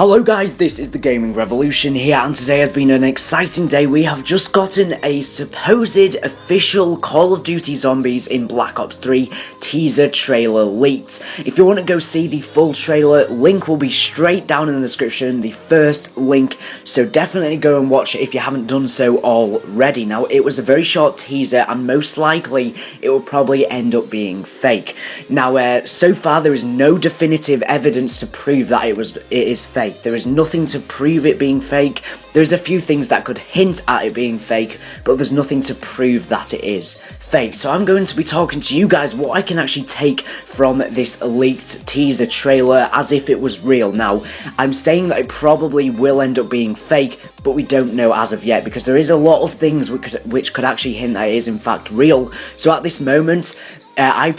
Hello guys, this is the Gaming Revolution here, and today has been an exciting day. We have just gotten a supposed official Call of Duty Zombies in Black Ops 3 teaser trailer leaked. If you want to go see the full trailer, link will be straight down in the description, the first link, so definitely go and watch it if you haven't done so already. Now, it was a very short teaser, and most likely it will probably end up being fake. Now, so far there is no definitive evidence to prove that it is fake. There is nothing to prove it being fake. There's a few things that could hint at it being fake, but there's nothing to prove that it is fake. So I'm going to be talking to you guys what I can actually take from this leaked teaser trailer as if it was real. Now, I'm saying that it probably will end up being fake, but we don't know as of yet, because there is a lot of things which could actually hint that it is in fact real. So at this moment, I'm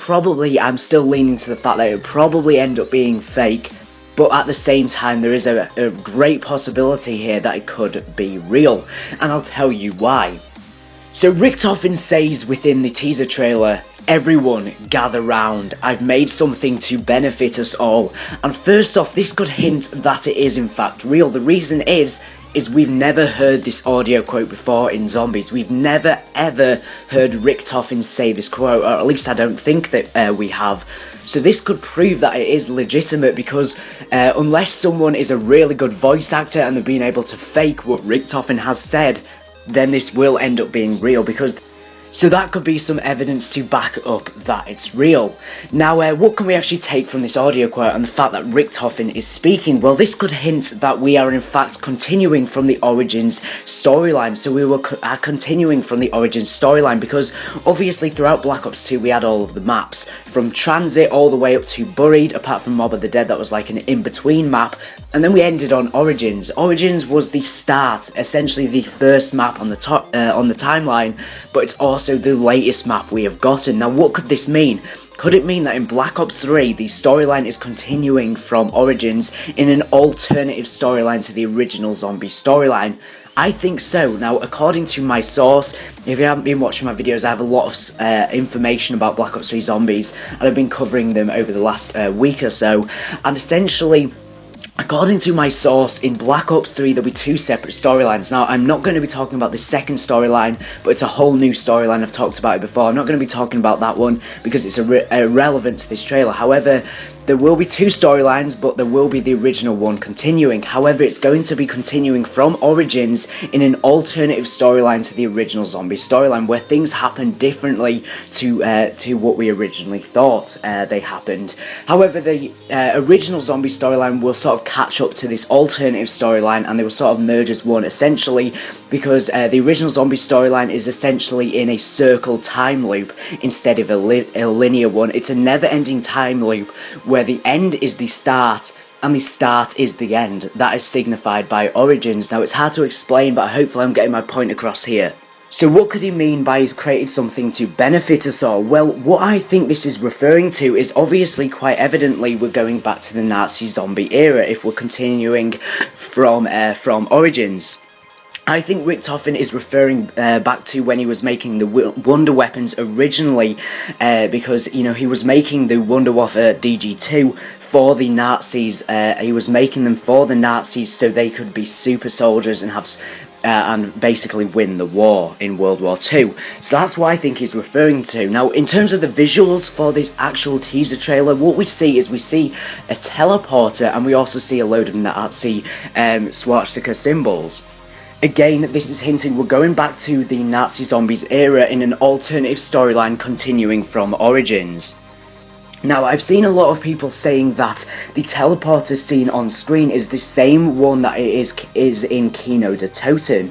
still leaning to the fact that it would probably end up being fake. But at the same time, there is a great possibility here that it could be real, and I'll tell you why. So Richtofen says within the teaser trailer, "Everyone gather round, I've made something to benefit us all." And first off, this could hint that it is in fact real. The reason is we've never heard this audio quote before in Zombies. We've never ever heard Richtofen say this quote, or at least I don't think that we have. So this could prove that it is legitimate, because unless someone is a really good voice actor and they've been able to fake what Richtofen has said, then this will end up being real, because so that could be some evidence to back up that it's real. Now, what can we actually take from this audio quote and the fact that Richtofen is speaking? Well, this could hint that we are in fact continuing from the Origins storyline. So we are continuing from the Origins storyline, because obviously throughout Black Ops 2 we had all of the maps, from Transit all the way up to Buried, apart from Mob of the Dead, that was like an in-between map. And then we ended on Origins. Origins was the start, essentially the first map on the timeline, but it's also the latest map we have gotten. Now, what could this mean? Could it mean that in Black Ops 3, the storyline is continuing from Origins in an alternative storyline to the original zombie storyline? I think so. Now, according to my source, if you haven't been watching my videos, I have a lot of information about Black Ops 3 Zombies, and I've been covering them over the last week or so, and essentially, according to my source, in Black Ops 3 there'll be two separate storylines. Now, I'm not going to be talking about the second storyline, but it's a whole new storyline. I've talked about it before. I'm not going to be talking about that one because it's irrelevant to this trailer. However, there will be two storylines, but there will be the original one continuing. However, it's going to be continuing from Origins in an alternative storyline to the original zombie storyline, where things happen differently to what we originally thought they happened. However, the original zombie storyline will sort of catch up to this alternative storyline, and they will sort of merge as one, essentially, because the original zombie storyline is essentially in a circle time loop instead of a linear one. It's a never-ending time loop where the end is the start and the start is the end. That is signified by Origins. Now, it's hard to explain, but hopefully I'm getting my point across here. So what could he mean by he's created something to benefit us all? Well, what I think this is referring to is obviously, quite evidently, we're going back to the Nazi zombie era if we're continuing from Origins. I think Richtofen is referring back to when he was making the Wonder Weapons originally, because, you know, he was making the Wunderwaffe DG2 for the Nazis. He was making them for the Nazis so they could be super soldiers and have and basically win the war in World War II. So that's what I think he's referring to. Now, in terms of the visuals for this actual teaser trailer, what we see is we see a teleporter, and we also see a load of Nazi swastika symbols. Again, this is hinting we're going back to the Nazi Zombies era in an alternative storyline continuing from Origins. Now, I've seen a lot of people saying that the teleporter scene on screen is the same one that it is in Kino der Toten.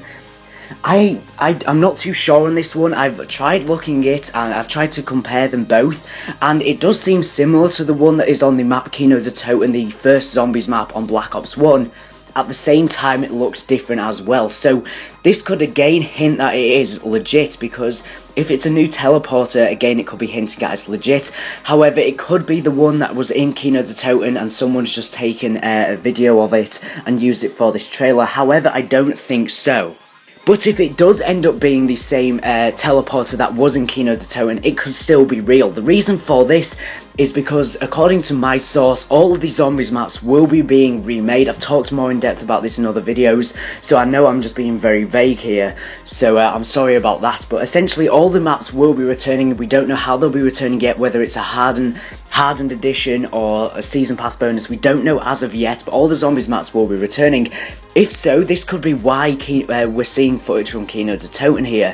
I'm not too sure on this one. I've tried looking it, and I've tried to compare them both, and it does seem similar to the one that is on the map Kino der Toten, the first Zombies map on Black Ops 1. At the same time, it looks different as well. So this could again hint that it is legit, because if it's a new teleporter, again, it could be hinting at it's legit. However, it could be the one that was in Kino der Toten and someone's just taken a video of it and used it for this trailer. However, I don't think so. But if it does end up being the same teleporter that was in Kino der Toten, it could still be real. The reason for this is because, according to my source, all of the zombies maps will be being remade. I've talked more in depth about this in other videos, so I know I'm just being very vague here, so I'm sorry about that. But essentially all the maps will be returning. We don't know how they'll be returning yet, whether it's a hardened edition or a season pass bonus. We don't know as of yet, but all the zombies maps will be returning. If so, this could be why we're seeing footage from Kino der Toten here.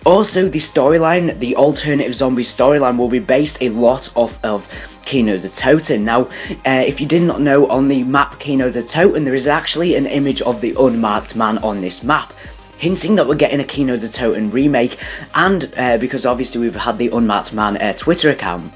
Also, the storyline, the alternative zombie storyline, will be based a lot off of Kino der Toten. Now, if you did not know, on the map Kino der Toten, there is actually an image of the Unmasked Man on this map, hinting that we're getting a Kino der Toten remake, and because obviously we've had the Unmasked Man Twitter account.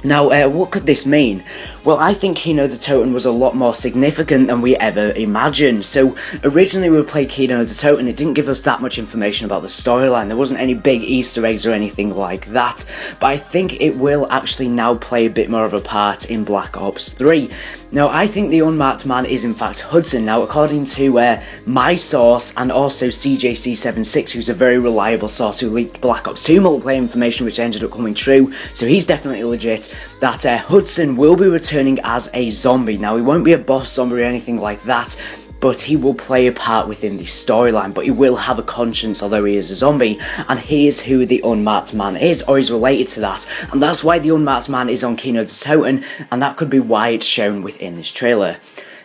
Now, what could this mean? Well, I think Kino der Toten was a lot more significant than we ever imagined. So, originally we played Kino der Toten, it didn't give us that much information about the storyline. There wasn't any big Easter eggs or anything like that. But I think it will actually now play a bit more of a part in Black Ops 3. Now, I think the Unmasked Man is in fact Hudson. Now, according to my source and also CJC76, who's a very reliable source who leaked Black Ops 2 multiplayer information, which ended up coming true, so he's definitely legit, that Hudson will be returning as a zombie. Now, he won't be a boss zombie or anything like that, but he will play a part within the storyline, but he will have a conscience although he is a zombie, and here's who the Unmasked Man is, or is related to that, and that's why the Unmasked Man is on Kino der Toten, and that could be why it's shown within this trailer.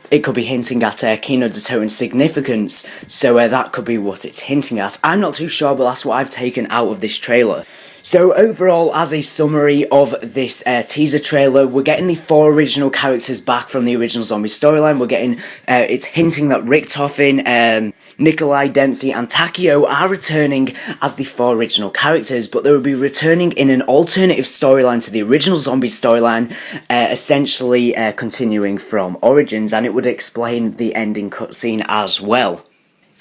It could be hinting at Kino der Toten's significance, so that could be what it's hinting at. I'm not too sure, but that's what I've taken out of this trailer. So overall, as a summary of this teaser trailer, we're getting the 4 original characters back from the original zombie storyline. We're getting, it's hinting that Richtofen, Nikolai, Dempsey and Takio are returning as the 4 original characters, but they will be returning in an alternative storyline to the original zombie storyline, essentially continuing from Origins, and it would explain the ending cutscene as well.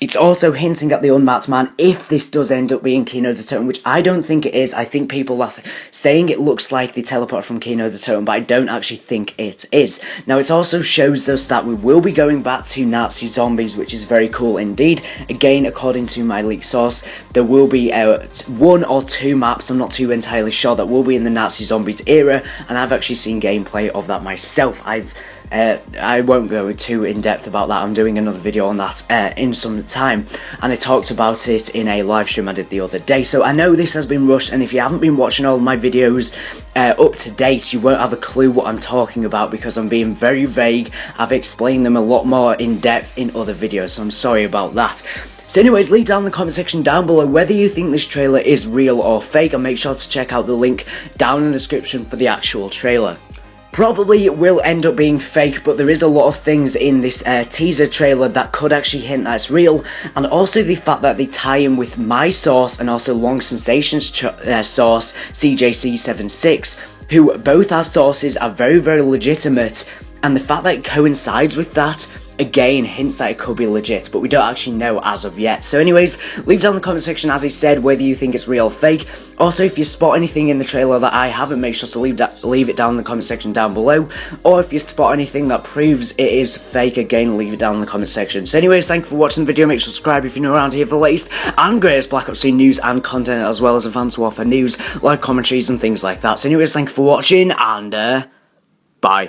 It's also hinting at the Unmasked Man if this does end up being Kino der Toten, which I don't think it is. I think people are saying it looks like the teleport from Kino der Toten, but I don't actually think it is. Now, it also shows us that we will be going back to Nazi zombies, which is very cool indeed. Again, according to my leaked source, there will be 1 or 2 maps, I'm not too entirely sure, that will be in the Nazi zombies era, and I've actually seen gameplay of that myself. I won't go too in depth about that. I'm doing another video on that in some time, and I talked about it in a live stream I did the other day. So I know this has been rushed, and if you haven't been watching all of my videos up to date, you won't have a clue what I'm talking about because I'm being very vague. I've explained them a lot more in depth in other videos, so I'm sorry about that. So anyways, leave down in the comment section down below whether you think this trailer is real or fake, and make sure to check out the link down in the description for the actual trailer. Probably it will end up being fake, but there is a lot of things in this teaser trailer that could actually hint that it's real, and also the fact that they tie in with my source and also Long Sensations source, CJC76, who both our sources are very, very legitimate, and the fact that it coincides with that, again, hints that it could be legit, but we don't actually know as of yet. So anyways, leave down in the comment section, as I said, whether you think it's real or fake. Also, if you spot anything in the trailer that I haven't, make sure to leave it down in the comment section down below. Or if you spot anything that proves it is fake, again, leave it down in the comment section. So anyways, thank you for watching the video. Make sure to subscribe if you're new around here for the latest and greatest Black Ops 3 news and content, as well as Advanced Warfare news, live commentaries and things like that. So anyways, thank you for watching, and bye.